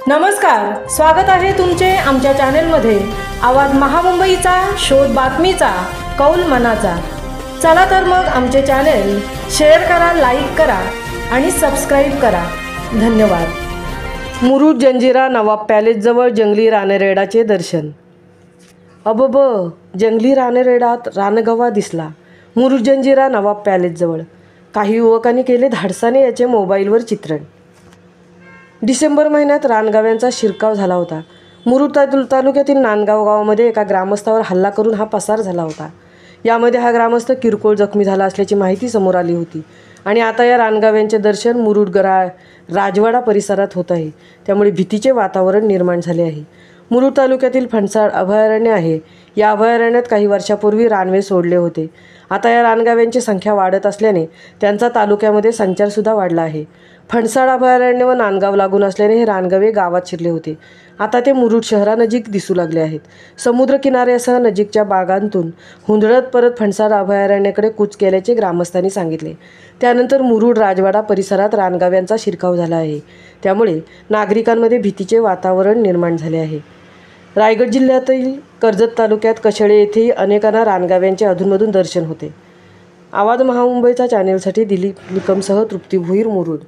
नमस्कार, स्वागत आहे तुमचे आमच्या चॅनेलमध्ये। आवाज महामुंबईचा, शोध बातमीचा, कौल मनाचा। चला तर मग आमचे चॅनेल शेअर करा, लाईक करा आणि सबस्क्राइब करा। धन्यवाद। मुरुड जंजिरा नवाब पॅलेस जवळ जंगली रानरेडाचे दर्शन। अबब, जंगली रानरेडात रानगवा दिसला मुरुड जंजिरा नवाब पॅलेस जवळ। काही युवकांनी केले धाडसाने याचे मोबाईलवर चित्रण। डिसेंबर महिन्यात रानगव्यांचा शिरकाव झाला होता। मुरुड तालुक्यातील नांदगाव गावामध्ये एका ग्रामस्थावर हल्ला करून हा पसार झाला होता। यामध्ये हा ग्रामस्थ किरकोळ जखमी झाला असल्याची माहिती समोर आली होती आणि आता या रानगव्यांचे दर्शन मुरुड राजवाडा परिसरात होत आहे। त्यामुळे भीतीचे वातावरण निर्माण झाले आहे। मुरुड तालुक्यातील फणसाड अभयारण्य आहे। या अभयारण्यात काही वर्षापूर्वी रानवे सोडले होते। आता या रानगव्यांची संख्या वाढत असल्याने त्यांचा तालुक्यामध्ये संचारसुद्धा वाढला आहे। फणसाड अभयारण्य व नांदगाव लागून असल्याने हे रानगवे गावात शिरले होते। आता ते मुरुड शहरानजीक दिसू लागले आहेत। समुद्र किनाऱ्यासह नजीकच्या बागांतून हुंदडत परत फणसाड अभयारण्याकडे कूच केल्याचे ग्रामस्थांनी सांगितले। त्यानंतर मुरुड राजवाडा परिसरात रानगव्यांचा शिरकाव झाला आहे। त्यामुळे नागरिकांमध्ये भीतीचे वातावरण निर्माण झाले आहे। रायगड जिल्ह्यातील कर्जत तालुक्यात कशेळे येथेही अनेकांना रानगव्यांचे अधूनमधून दर्शन होते। आवाज महामुंबईचा चॅनेलसाठी दिलीप निकमसह तृप्ती भोईर, मुरुड।